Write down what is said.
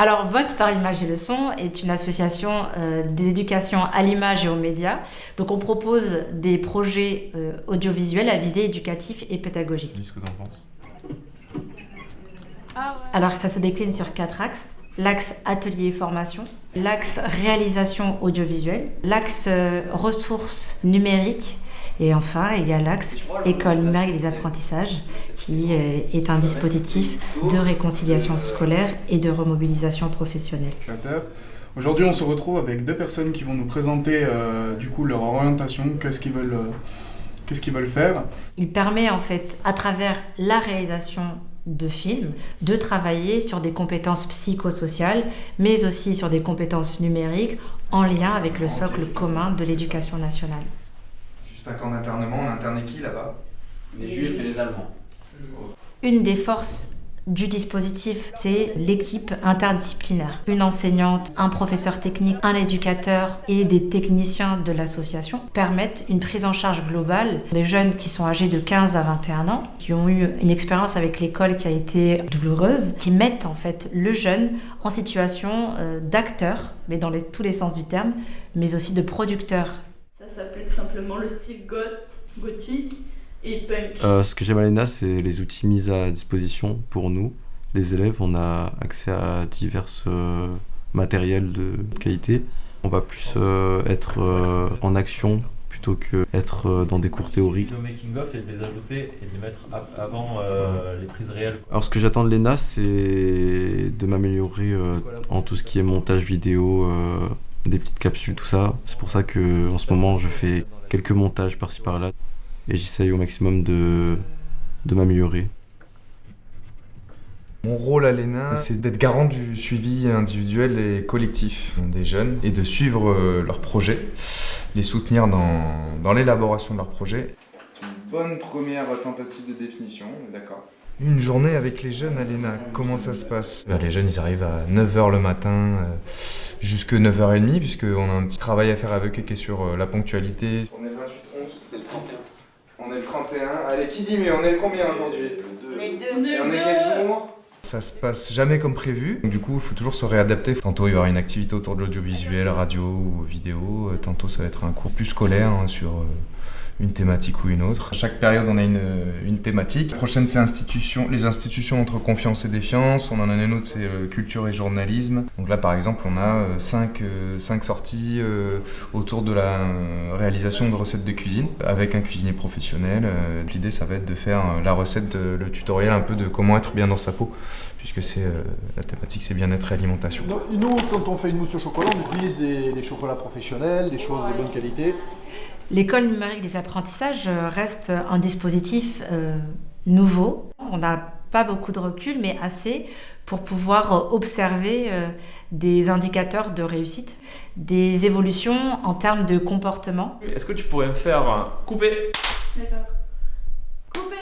Alors, Volt par l'image et le son est une association d'éducation à l'image et aux médias. Donc, on propose des projets audiovisuels à visée éducative et pédagogique. Dis ce que t'en penses. Alors, ça se décline sur 4 axes. L'axe atelier et formation, l'axe réalisation audiovisuelle, l'axe ressources numériques et enfin, il y a l'axe école numérique des apprentissages qui est un dispositif de réconciliation scolaire et de remobilisation professionnelle. Aujourd'hui, on se retrouve avec 2 personnes qui vont nous présenter du coup leur orientation, qu'est-ce qu'ils veulent faire. Il permet en fait, à travers la réalisation de films, de travailler sur des compétences psychosociales, mais aussi sur des compétences numériques en lien avec le socle commun de l'éducation nationale. Juste un camp d'internement, on interne qui là-bas? Les Juifs et les Allemands. Une des forces du dispositif, c'est l'équipe interdisciplinaire. Une enseignante, un professeur technique, un éducateur et des techniciens de l'association permettent une prise en charge globale des jeunes qui sont âgés de 15 à 21 ans, qui ont eu une expérience avec l'école qui a été douloureuse, qui mettent en fait le jeune en situation d'acteur, mais dans tous les sens du terme, mais aussi de producteur. Ça s'appelle simplement le style gothique et punk. Ce que j'aime à l'ENA, c'est les outils mis à disposition pour nous, les élèves. On a accès à divers matériels de qualité. On va plus être en action plutôt qu'être dans des cours théoriques. Le making-of et de les ajouter et de les mettre avant les prises réelles. Alors ce que j'attends de l'ENA, c'est de m'améliorer en tout ce qui est montage vidéo, des petites capsules, tout ça. C'est pour ça qu'en ce moment, je fais quelques montages par-ci par-là. Et j'essaye au maximum de m'améliorer. Mon rôle à l'ENA, c'est d'être garant du suivi individuel et collectif des jeunes et de suivre leurs projets, les soutenir dans l'élaboration de leurs projets. C'est une bonne première tentative de définition, on est d'accord. Une journée avec les jeunes à l'ENA, comment ça se passe? Les jeunes, ils arrivent à 9h le matin jusque 9h30, puisqu'on a un petit travail à faire avec eux qui est sur la ponctualité. On est le 28, 11, C'est le 31. on est le 31. Allez, qui dit mais on est le combien aujourd'hui? On est Et on est quel jour? Ça se passe jamais comme prévu, donc du coup il faut toujours se réadapter. Tantôt il y aura une activité autour de l'audiovisuel, radio ou vidéo, tantôt ça va être un cours plus scolaire sur une thématique ou une autre. À chaque période on a une thématique. La prochaine c'est les institutions entre confiance et défiance, on en a une autre c'est culture et journalisme. Donc là par exemple on a 5 sorties autour de la réalisation de recettes de cuisine avec un cuisinier professionnel. L'idée ça va être de faire la recette, le tutoriel un peu de comment être bien dans sa peau, puisque la thématique c'est bien-être et alimentation. Nous, quand on fait une mousse au chocolat, on utilise des chocolats professionnels, des choses de bonne qualité. L'école numérique des apprentissages reste un dispositif nouveau. On n'a pas beaucoup de recul, mais assez pour pouvoir observer des indicateurs de réussite, des évolutions en termes de comportement. Est-ce que tu pourrais me faire couper? D'accord. Coupé.